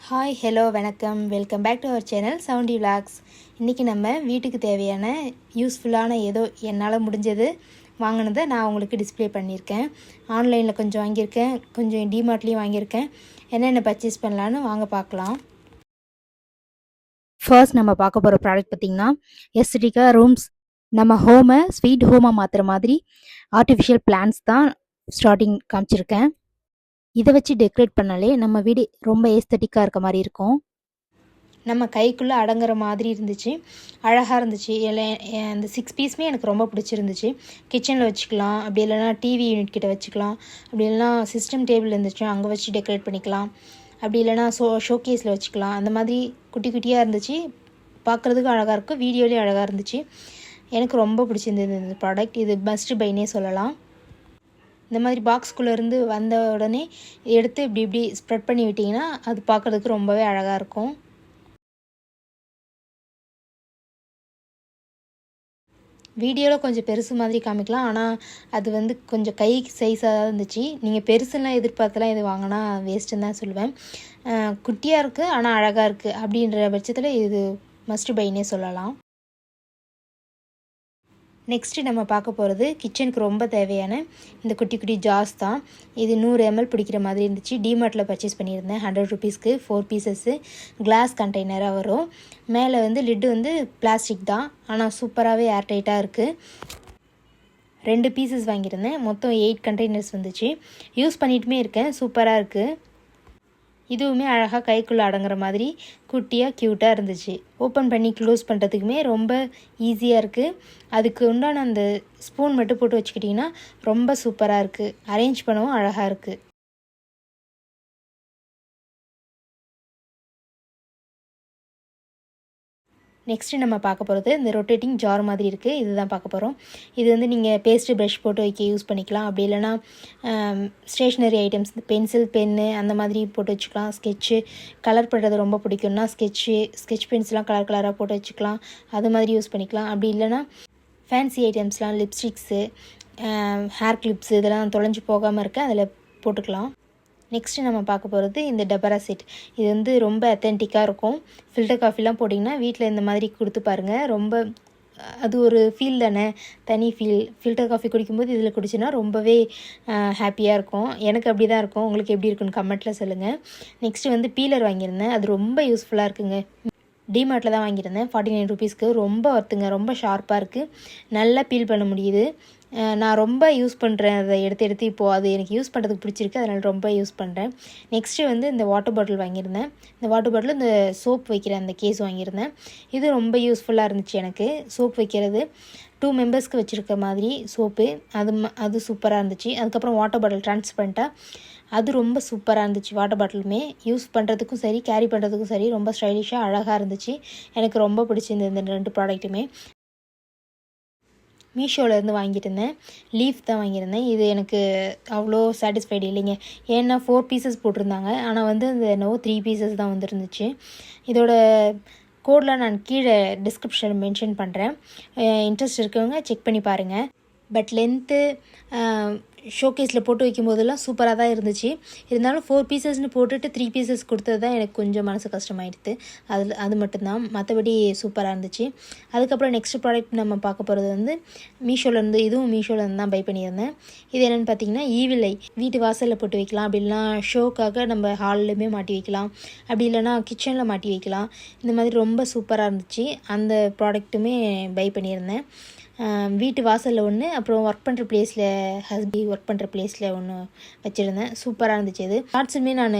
Hi hello வணக்கம் welcome back to our channel சவுண்டி vlogs. இன்றைக்கி நம்ம வீட்டுக்கு தேவையான யூஸ்ஃபுல்லான ஏதோ என்னால் முடிஞ்சது வாங்கினதை நான் உங்களுக்கு டிஸ்பிளே பண்ணியிருக்கேன். ஆன்லைனில் கொஞ்சம் வாங்கியிருக்கேன், கொஞ்சம் டிமார்ட்லேயும் வாங்கியிருக்கேன். என்னென்ன பர்ச்சேஸ் பண்ணலான்னு வாங்க பார்க்கலாம். ஃபர்ஸ்ட் நம்ம பார்க்க போகிற ப்ராடக்ட் பார்த்திங்கன்னா எஸ்டிகா ரூம்ஸ். நம்ம ஹோமை ஸ்வீட் ஹோமாக மாற்றுற மாதிரி ஆர்டிஃபிஷியல் பிளான்ஸ் தான் ஸ்டார்டிங் காமிச்சிருக்கேன். இதை வச்சு டெக்கரேட் பண்ணாலே நம்ம வீடு ரொம்ப ஏஸ்தட்டிக்காக இருக்க மாதிரி இருக்கும். நம்ம கைக்குள்ளே அடங்குற மாதிரி இருந்துச்சு, அழகாக இருந்துச்சு. அந்த 6 பீஸுமே எனக்கு ரொம்ப பிடிச்சிருந்துச்சு. கிச்சனில் வச்சுக்கலாம், அப்படி இல்லைனா டிவி யூனிட் கிட்ட வச்சுக்கலாம், அப்படி இல்லைனா சிஸ்டம் டேபிள் இருந்துச்சு அங்கே வச்சு டெக்கரேட் பண்ணிக்கலாம், அப்படி இல்லைனா ஷோகேஸில் வச்சுக்கலாம். அந்த மாதிரி குட்டி குட்டியாக இருந்துச்சு, பார்க்குறதுக்கும் அழகாக இருக்கும், வீடியோலேயும் அழகாக இருந்துச்சு. எனக்கு ரொம்ப பிடிச்சிருந்தது இந்த ப்ராடக்ட். இது மஸ்ட் பைனே சொல்லலாம். இந்த மாதிரி பாக்ஸ்குள்ளேருந்து வந்த உடனே எடுத்து இப்படி ஸ்ப்ரெட் பண்ணி விட்டிங்கன்னா அது பார்க்குறதுக்கு ரொம்பவே அழகாக இருக்கும். வீடியோவில் கொஞ்சம் பெருசு மாதிரி காமிக்கலாம், ஆனால் அது கொஞ்சம் கை சைஸாக தான் இருந்துச்சு. நீங்கள் பெருசுலாம் எதிர்பார்த்தலாம் இது வாங்கினா வேஸ்ட்டுன்னு தான் சொல்லுவேன். குட்டியாக இருக்குது ஆனால் அழகாக இருக்குது அப்படின்ற பட்சத்தில் இது மஸ்ட் பைனே சொல்லலாம். நெக்ஸ்ட்டு நம்ம பார்க்க போகிறது கிச்சனுக்கு ரொம்ப தேவையான இந்த குட்டி குட்டி ஜார்ஸ் தான். இது 100 ml பிடிக்கிற மாதிரி இருந்துச்சு. டிமார்ட்டில் பர்ச்சேஸ் பண்ணியிருந்தேன். 100 rupeesக்கு 4 பீசஸ்ஸு கிளாஸ் கண்டெய்னராக வரும். மேலே லிட்டு பிளாஸ்டிக் தான், ஆனால் சூப்பராகவே ஏர்டைட்டாக இருக்குது. 2 பீசஸ் வாங்கியிருந்தேன். மொத்தம் 8 கண்டெய்னர்ஸ் வந்துச்சு. யூஸ் பண்ணிட்டுமே இருக்கேன், சூப்பராக இருக்குது. இதுவுமே அழகாக கைக்குள்ளே அடங்குற மாதிரி குட்டியாக க்யூட்டாக இருந்துச்சு. ஓப்பன் பண்ணி க்ளோஸ் பண்ணுறதுக்குமே ரொம்ப ஈஸியாக இருக்குது. அதுக்கு உண்டான அந்த ஸ்பூன் மட்டும் போட்டு வச்சுக்கிட்டிங்கன்னா ரொம்ப சூப்பராக இருக்குது. அரேஞ்ச் பண்ணவும் அழகாக இருக்குது. நெக்ஸ்ட்டு நம்ம பார்க்க போகிறது இந்த ரொட்டேட்டிங் ஜார் மாதிரி இருக்குது. இதுதான் பார்க்க போகிறோம். இது நீங்கள் பேஸ்ட்டு ப்ரஷ் போட்டு வைக்க யூஸ் பண்ணிக்கலாம், அப்படி இல்லைனா ஸ்டேஷ்னரி ஐட்டம்ஸ் பென்சில் பென்னு அந்த மாதிரி போட்டு வச்சுக்கலாம். ஸ்கெட்சு கலர் பண்ணுறது ரொம்ப பிடிக்கும்னா ஸ்கெட்ச் பென்சிலாம் கலர் கலராக போட்டு வச்சுக்கலாம், அது மாதிரி யூஸ் பண்ணிக்கலாம். அப்படி இல்லைனா ஃபேன்சி ஐட்டம்ஸ்லாம் லிப்ஸ்டிக்ஸு ஹேர் கிளிப்ஸு இதெல்லாம் தொலைஞ்சு போகாமல் இருக்க அதில் போட்டுக்கலாம். நெக்ஸ்ட்டு நம்ம பார்க்க போகிறது இந்த டபரா செட். இது ரொம்ப அத்தென்டிக்காக இருக்கும். ஃபில்டர் காஃபிலாம் போட்டிங்கன்னா வீட்டில் இந்த மாதிரி கொடுத்து பாருங்கள். ரொம்ப அது ஒரு ஃபீல் தானே, தனி ஃபீல். ஃபில்டர் காஃபி குடிக்கும்போது இதில் குடிச்சுன்னா ரொம்பவே ஹாப்பியாக இருக்கும். எனக்கு அப்படி தான் இருக்கும். உங்களுக்கு எப்படி இருக்குன்னு கமெண்ட்டில் சொல்லுங்கள். நெக்ஸ்ட்டு பீலர் வாங்கியிருந்தேன். அது ரொம்ப யூஸ்ஃபுல்லாக இருக்குங்க. டிமார்ட்டில் தான் வாங்கியிருந்தேன். 49 rupeesக்கு. ரொம்ப ஒர்த்துங்க, ரொம்ப ஷார்ப்பாக இருக்குது, நல்லா பீல் பண்ண முடியுது. நான் ரொம்ப யூஸ் பண்ணுறேன். அதை எடுத்து இப்போது அது எனக்கு யூஸ் பண்ணுறதுக்கு பிடிச்சிருக்கு, அதனால் ரொம்ப யூஸ் பண்ணுறேன். நெக்ஸ்ட்டு இந்த வாட்டர் பாட்டில் வாங்கியிருந்தேன். இந்த வாட்டர் பாட்டில் இந்த சோப் வைக்கிற அந்த கேஸ் வாங்கியிருந்தேன். இது ரொம்ப யூஸ்ஃபுல்லாக இருந்துச்சு எனக்கு. சோப் வைக்கிறது 2 மெம்பர்ஸ்க்கு வச்சுருக்க மாதிரி சோப்பு, அது சூப்பராக இருந்துச்சு. அதுக்கப்புறம் வாட்டர் பாட்டில் ட்ரான்ஸ்பரண்ட்டாக, அது ரொம்ப சூப்பராக இருந்துச்சு. வாட்டர் பாட்டிலுமே யூஸ் பண்ணுறதுக்கும் சரி, கேரி பண்ணுறதுக்கும் சரி ரொம்ப ஸ்டைலிஷாக அழகாக இருந்துச்சு. எனக்கு ரொம்ப பிடிச்சிருந்தது இந்த 2 ப்ராடக்ட்டுமே. மீஷோவிலேருந்து வாங்கிட்டு இருந்தேன். லீஃப் தான் வாங்கியிருந்தேன். இது எனக்கு அவ்வளோ சாட்டிஸ்ஃபைடு இல்லைங்க. ஏன்னா 4 பீசஸ் போட்டிருந்தாங்க, ஆனால் அந்த என்னவோ 3 பீசஸ் தான் வந்துருந்துச்சு. இதோட கோடெலாம் நான் கீழே டிஸ்கிரிப்ஷனில் மென்ஷன் பண்ணுறேன். இன்ட்ரெஸ்ட் இருக்கவங்க செக் பண்ணி பாருங்கள். பட் லென்த்து ஷோகேஸில் போட்டு வைக்கும்போதெல்லாம் சூப்பராக தான் இருந்துச்சு. இருந்தாலும் 4 பீசஸ்னு போட்டுட்டு 3 பீசஸ் கொடுத்தது தான் எனக்கு கொஞ்சம் மனசு கஷ்டமாயிடுது. அது மட்டும்தான், மற்றபடி சூப்பராக இருந்துச்சு. அதுக்கப்புறம் நெக்ஸ்ட் ப்ராடக்ட் நம்ம பார்க்க போகிறது மீஷோலேருந்து. இதுவும் மீஷோலேருந்து தான் பை பண்ணியிருந்தேன். இது என்னென்னு பார்த்தீங்கன்னா ஈவிலை. வீட்டு வாசலில் போட்டு வைக்கலாம், அப்படி இல்லைனா ஷோக்காக நம்ம ஹால்லையுமே மாட்டி வைக்கலாம், அப்படி இல்லைனா கிச்சனில் மாட்டி வைக்கலாம். இந்த மாதிரி ரொம்ப சூப்பராக இருந்துச்சு. அந்த ப்ராடக்ட்டுமே பை பண்ணியிருந்தேன். வீட்டு வாசலில் ஒன்று, அப்புறம் ஒர்க் பண்ணுற பிளேஸில் ஒர்க் பண்ணுற பிளேஸில் ஒன்று வச்சுருந்தேன். சூப்பராக இருந்துச்சு. இது ஷார்ட்ஸுமே நான்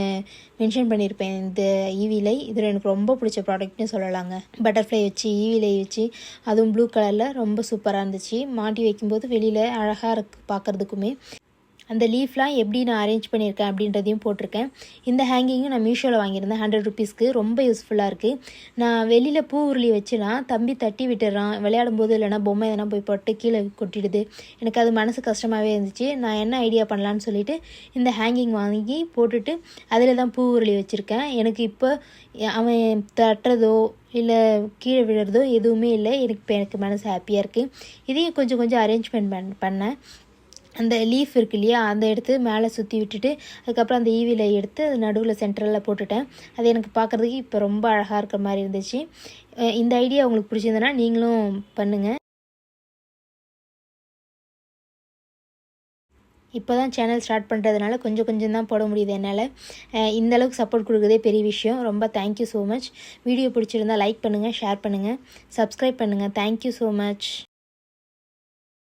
மென்ஷன் பண்ணியிருப்பேன். இந்த ஈவிலை இதில் எனக்கு ரொம்ப பிடிச்ச ப்ராடக்ட்னு சொல்லலாங்க. பட்டர்ஃப்ளை வச்சு ஈவிலை வச்சு, அதுவும் ப்ளூ கலரில் ரொம்ப சூப்பராக இருந்துச்சு. மாட்டி வைக்கும்போது வெளியில் அழகாக இருக்குது பார்க்குறதுக்குமே. அந்த லீஃப்லாம் எப்படி நான் அரேஞ்ச் பண்ணியிருக்கேன் அப்படின்றதையும் போட்டிருக்கேன். இந்த ஹேங்கிங்கும் நான் மீஷோவில் வாங்கியிருந்தேன். 100 rupeesக்கு. ரொம்ப யூஸ்ஃபுல்லாக இருக்குது. நான் வெளியில் பூ உருளி வச்சுனா தம்பி தட்டி விட்டுறான் விளையாடும்போது, இல்லைனா பொம்மை எதனா போய் போட்டு கீழே கொட்டிடுது. எனக்கு அது மனசு கஷ்டமாகவே இருந்துச்சு. நான் என்ன ஐடியா பண்ணலான்னு சொல்லிவிட்டு இந்த ஹேங்கிங் வாங்கி போட்டுட்டு அதில் தான் பூ உருளி வச்சுருக்கேன். எனக்கு இப்போ அவன் தட்டுறதோ இல்லை கீழே விழுறதோ எதுவுமே இல்லை. எனக்கு மனசு ஹாப்பியாக இருக்குது. இதையும் கொஞ்சம் அரேஞ்ச்மெண்ட் பண்ணேன். அந்த லீஃப் இருக்கு இல்லையா, அந்த எடுத்து மேலே சுற்றி விட்டுட்டு அதுக்கப்புறம் அந்த ஈவியில் எடுத்து அது நடுவில் சென்டரில் போட்டுட்டேன். அது எனக்கு பார்க்குறதுக்கு இப்போ ரொம்ப அழகாக இருக்கிற மாதிரி இருந்துச்சு. இந்த ஐடியா உங்களுக்கு பிடிச்சிருந்ததுன்னா நீங்களும் பண்ணுங்கள். இப்போ தான் சேனல் ஸ்டார்ட் பண்ணுறதுனால கொஞ்சம் கொஞ்சம் தான் போட முடியுது என்னால். இந்த அளவுக்கு சப்போர்ட் கொடுக்குறதே பெரிய விஷயம். ரொம்ப தேங்க்யூ ஸோ மச். வீடியோ பிடிச்சிருந்தா லைக் பண்ணுங்கள், ஷேர் பண்ணுங்கள், சப்ஸ்கிரைப் பண்ணுங்கள். Thank you so much.